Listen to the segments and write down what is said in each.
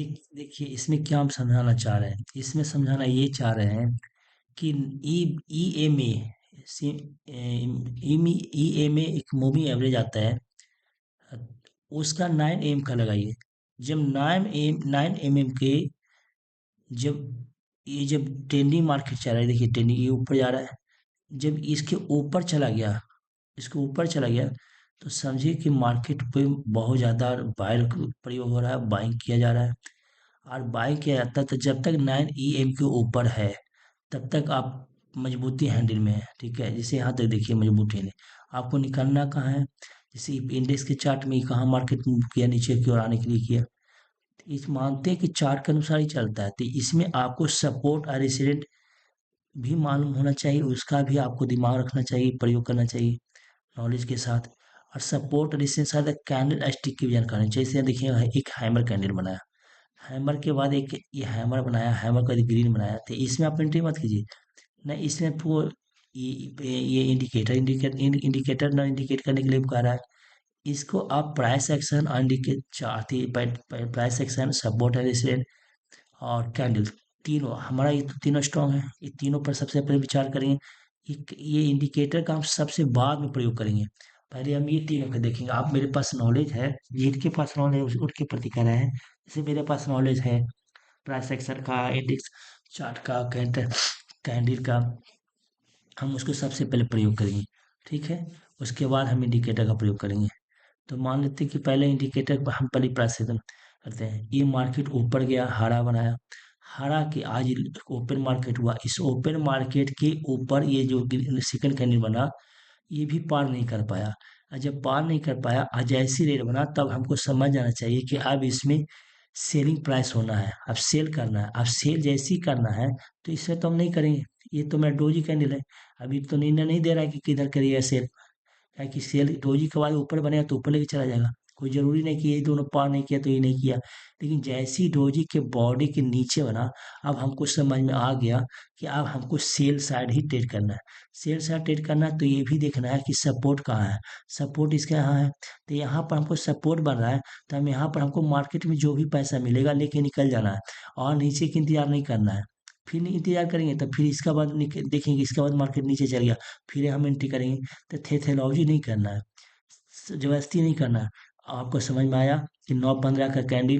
देखिए इसमें क्या हम समझाना चाह रहे हैं, इसमें समझाना ये चाह रहे हैं कि ई E M A E M A एक मूविंग एवरेज आता है। उसका 9 एम का लगाइए। जब 9 एम के जब जब ट्रेंडिंग मार्केट चल रहा है, देखिए ट्रेंडिंग ये ऊपर जा रहा है। जब इसके ऊपर चला गया, इसके ऊपर चला गया, तो समझिए कि मार्केट पे बहुत ज़्यादा बायर प्रयोग हो रहा है, बाइंग किया जा रहा है। और बाय किया जाता है, तो जब तक 9 एम के ऊपर है तब तक आप मजबूती हैंडल में है, ठीक है। जैसे यहाँ तक देखिए मजबूती है, आपको निकलना कहाँ है। जैसे इंडेक्स के चार्ट में कहाँ मार्केट मूव किया, नीचे की ओर आने के लिए किया। इस मानते हैं कि चार्ट के अनुसार ही चलता है, तो इसमें आपको सपोर्ट और रेसिडेंट भी मालूम होना चाहिए, उसका भी आपको दिमाग रखना चाहिए, प्रयोग करना चाहिए नॉलेज के साथ। और सपोर्ट और रेसिस्टेंस साथ कैंडल स्टिक की भी जानकारी चाहिए। जैसे देखिए एक हैमर कैंडल बनाया, हैमर के बाद एक ये हैमर बनाया, हैमर का ग्रीन बनाया, तो इसमें आप एंट्री मत कीजिए। ना इसमें आपको ये इंडिकेटर ना इंडिकेट करने के लिए कह रहा है। इसको आप प्राइस एक्शन और इंडिकेट चाहते, price action, support and resistance और कैंडल, तीनों हमारा ये तो तीनों स्ट्रॉन्ग है, ये तीनों पर सबसे पहले विचार करेंगे। ये इंडिकेटर का हम सबसे बाद में प्रयोग करेंगे, पहले हम ये तीनों का देखेंगे। आप मेरे पास नॉलेज है, जिनके पास नॉलेज है उनके प्रति कह रहे हैं। जैसे मेरे पास नॉलेज है प्राइस एक्शन का, इंडेक्स चार्ट का, कैंडल का, हम उसको सबसे पहले प्रयोग करेंगे, ठीक है। उसके बाद हम इंडिकेटर का प्रयोग करेंगे। तो मान लेते हैं कि पहले इंडिकेटर पर हम पहले प्राइस सेशन करते हैं। ये मार्केट ऊपर गया, हारा बनाया, हारा के आज ओपन मार्केट हुआ, इस ओपन मार्केट के ऊपर ये जो सेकंड कैंडल बना, ये भी पार नहीं कर पाया। और जब पार नहीं कर पाया और जैसी रेट बना, तब हमको समझ जाना चाहिए कि अब इसमें सेलिंग प्राइस होना है, अब सेल करना है। अब सेल जैसी करना है, तो इससे तो हम नहीं करेंगे। ये तो मेरा डोजी कैंडल है, अभी तो निर्णय नहीं दे रहा है कि किधर करिए सेल। क्या कि सेल डोजी के बाद ऊपर बनेगा तो ऊपर लेके चला जाएगा। कोई जरूरी नहीं कि ये दोनों पार नहीं किया तो ये नहीं किया। लेकिन जैसी डोजी के बॉडी के नीचे बना, अब हमको समझ में आ गया कि अब हमको सेल साइड ही ट्रेड करना है। सेल साइड ट्रेड करना है, तो ये भी देखना है कि सपोर्ट कहाँ है। सपोर्ट इसके यहाँ है, तो यहाँ पर हमको सपोर्ट बन रहा है, तो हम यहाँ पर हमको मार्केट में जो भी पैसा मिलेगा लेके निकल जाना है, और नीचे की इंतजार नहीं करना है। फिर इंतजार करेंगे तो फिर इसके बाद देखेंगे, इसके बाद मार्केट नीचे चल गया, फिर हम एंट्री करेंगे। तो थेथोलॉजी नहीं करना है, जबरदस्ती नहीं करना है। आपको समझ में आया कि 9-15 का कैंडल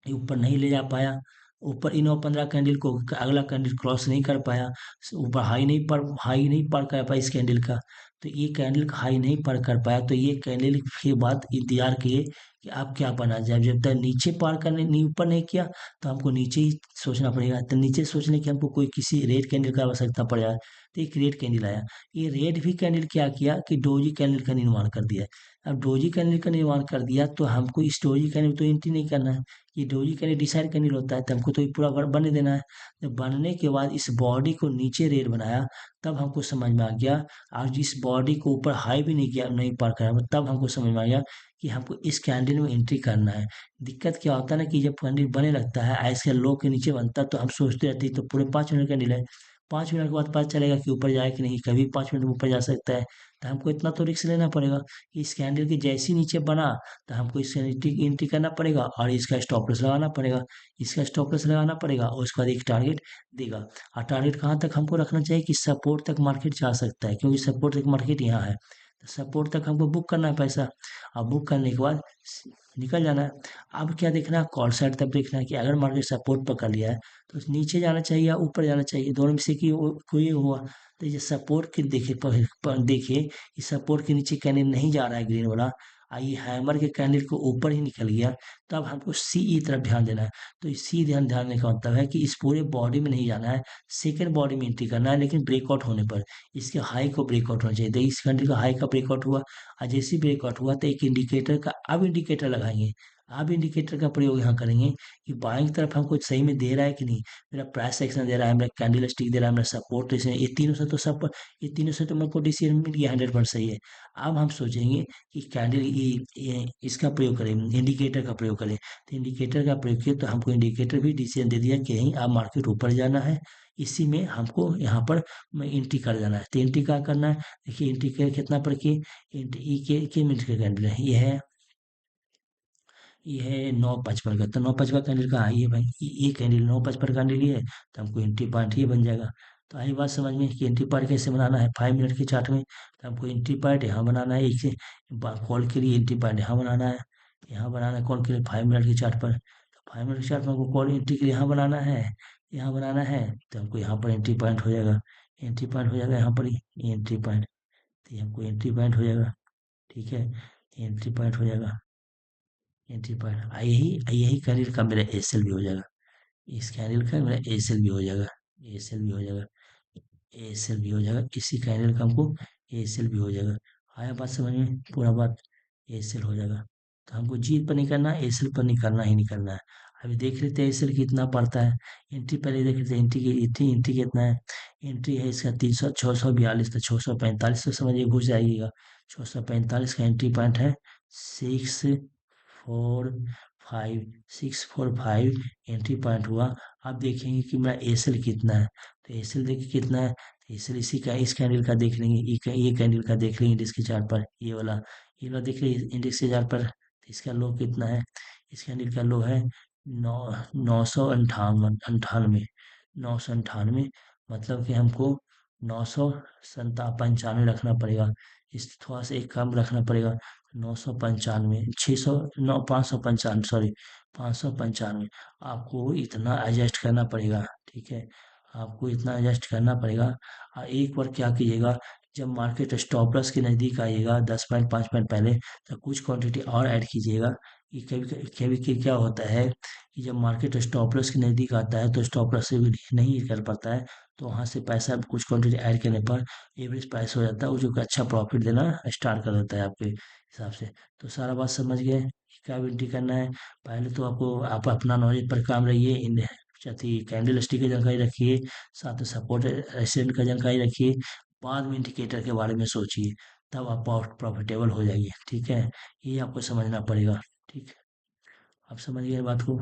ये ऊपर नहीं ले जा पाया, ऊपर इन 9-15 कैंडल को अगला कैंडल क्रॉस नहीं कर पाया, ऊपर हाई नहीं पार कर पाया इस कैंडल का। तो ये कैंडल का हाई नहीं पार कर पाया, तो ये कैंडल के बाद इंतजार किए कि अब क्या बना जाए। जब तक नीचे पार करने नहीं, ऊपर नहीं किया, तो हमको नीचे ही सोचना पड़ेगा। तो नीचे सोचने की हमको कोई किसी रेड कैंडल का आवश्यकता पड़ जाए, तो एक रेड कैंडल आया। ये रेड भी कैंडल क्या किया कि डोजी कैंडल का निर्माण कर दिया। अब डोजी कैंडल का निर्माण कर दिया, तो हमको इस डोजी कैंडल तो एंट्री नहीं करना है। ये डोजी कैंडल डिसाइड कैंडल होता है, तो हमको तो ये पूरा बनने देना है। जब बनने के बाद इस बॉडी को नीचे रेड बनाया, तब हमको समझ में आ गया। और जिस बॉडी को ऊपर हाई भी नहीं किया, नहीं पार कराया, तब हमको समझ में आ गया कि हमको इस कैंडल में एंट्री करना है। दिक्कत क्या होता है ना कि जब कैंडल बने लगता है ऐसे लो के नीचे बनता है, तो हम सोचते रहते हैं तो पूरे 5 मिनट कैंडल है, 5 मिनट के बाद पता चलेगा कि ऊपर जाए कि नहीं, कभी 5 मिनट में ऊपर जा सकता है। तो हमको इतना तो रिस्क लेना पड़ेगा कि इस कैंडल के जैसे ही नीचे बना, तो हमको इसका एंट्री एंट्री करना पड़ेगा, और इसका स्टॉप लॉस लगाना पड़ेगा। इसका स्टॉप लॉस लगाना पड़ेगा, और उसके बाद एक टारगेट देगा। और टारगेट कहाँ तक हमको रखना चाहिए कि सपोर्ट तक मार्केट जा सकता है, क्योंकि सपोर्ट तक मार्केट यहाँ है। तो सपोर्ट तक हमको बुक करना है पैसा, और बुक करने के बाद निकल जाना है। अब क्या देखना है, कॉल साइड तक देखना है कि अगर मार्केट सपोर्ट पकड़ लिया है, तो नीचे जाना चाहिए या ऊपर जाना चाहिए, दोनों में से कि कोई हुआ। तो ये सपोर्ट के देखे देखिए, इस सपोर्ट के नीचे कैंडल नहीं जा रहा है ग्रीन वाला, ये हैमर के कैंडल को ऊपर ही निकल गया, तब हमको सी ई तरफ ध्यान देना है। तो इस सी ध्यान ध्यान देने का मतलब है कि इस पूरे बॉडी में नहीं जाना है, सेकेंड बॉडी में एंट्री करना है, लेकिन ब्रेकआउट होने पर इसके हाई को ब्रेकआउट होना चाहिए। तो इस कैंडल का हाई का ब्रेकआउट हुआ, और जैसे ब्रेकआउट हुआ, तो एक इंडिकेटर का अब इंडिकेटर लगाएंगे। अब इंडिकेटर का प्रयोग यहाँ करेंगे कि बाएं तरफ हमको सही में दे रहा है कि नहीं, मेरा प्राइस एक्शन दे रहा है, मेरा कैंडल स्टिक दे रहा है, मेरा सपोर्ट, ये तीनों से तो सब, ये तीनों से तो मेरे को डिसीजन मिल गया, 100% सही है। अब हम सोचेंगे कि कैंडल इसका प्रयोग करें, इंडिकेटर का प्रयोग करें। तो इंडिकेटर का प्रयोग किया, तो हमको इंडिकेटर भी डिसीजन दे दिया कि नहीं, अब मार्केट ऊपर जाना है, इसी में हमको यहाँ पर एंट्री कर जाना है। तो एंट्री क्या करना है, देखिए एंट्री कितना पर की, एंट्री के मिनट का कैंडल है, ये है ये है 955 का, तो 955 कैंडल का हाई है भाई, ये कैंडल 955 कैंडल ही है, तो हमको एंट्री पॉइंट ही बन जाएगा। तो आई बात समझ में कि एंट्री पॉइंट कैसे बनाना है 5 मिनट के चार्ट में, तो हमको एंट्री पॉइंट यहाँ बनाना है, एक से कॉल के लिए एंट्री पॉइंट यहाँ बनाना है, यहाँ बनाना है कॉल के लिए 5 मिनट के चार्ट पर, तो 5 मिनट के चार्ट में हमको कॉल एंट्री के लिए यहाँ बनाना है, यहाँ बनाना है, तो हमको यहाँ पर एंट्री पॉइंट हो जाएगा, एंट्री पॉइंट हो जाएगा यहाँ पर ही एंट्री पॉइंट, तो ये हमको एंट्री पॉइंट हो जाएगा। ठीक है, एंट्री पॉइंट हो जाएगा, एंट्री पॉइंट यही यही कैंडल का मेरा एसएल भी हो जाएगा, इस कैंडल का मेरा एसएल भी हो जाएगा, एसएल भी हो जाएगा, एसएल भी हो जाएगा, इसी कैंडल का हमको एसएल भी हो जाएगा। आया बात समझ में पूरा बात, एसएल हो जाएगा। तो हमको जीत पर नहीं करना है, एसएल पर नहीं करना ही नहीं करना है। अभी देख लेते हैं एसएल कितना पड़ता है, एंट्री पहले देख लेते हैं, एंट्री कितना है, एंट्री है इसका 300 642, तो 645 तो समझिए घुस जाइएगा, 645 का एंट्री पॉइंट है 645, एंट्री पॉइंट हुआ। आप देखेंगे कि मेरा एसएल कितना है, तो एसएल देखिए कितना है, तो एसएल इसी का इस कैंडल का देख लेंगे, ये कैंडल का देख लेंगे इंडेक्स के चार्ट पर, ये वाला देख लीजिए इंडेक्स के चार्ट पर, तो इसका लो कितना है, इस कैंडल का लो है नौ 998, 998, मतलब कि हमको 997 पंचानवे रखना पड़ेगा, इस थोड़ा सा एक कम रखना पड़ेगा, 995, 600, 555, सॉरी 595, आपको इतना एडजस्ट करना पड़ेगा। ठीक है, आपको इतना एडजस्ट करना पड़ेगा। एक बार क्या कीजिएगा, जब मार्केट स्टॉप लॉस के नज़दीक आइएगा 10 पॉइंट 5 पॉइंट पहले, तो कुछ क्वांटिटी और ऐड कीजिएगा, कि कभी कभी कभी क्या होता है कि जब मार्केट स्टॉप लॉस के नज़दीक आता है तो स्टॉप लॉस से भी नहीं कर पाता है, तो वहाँ से पैसा कुछ क्वांटिटी ऐड करने पर एवरेज प्राइस हो जाता है, वो जो कि अच्छा प्रॉफिट देना स्टार्ट कर देता है आपके हिसाब से। तो सारा बात समझ गए कि क्या विनती करना है। पहले तो आपको आप अपना नॉलेज पर काम रहिए, इन कैंडल स्टिक की जानकारी रखिए, साथ में सपोर्ट रेसिडेंट का जानकारी रखिए, बाद में इंडिकेटर के बारे में सोचिए, तब आप प्रॉफिटेबल हो जाइए। ठीक है, ये आपको समझना पड़ेगा। ठीक है, आप समझ गए बात को।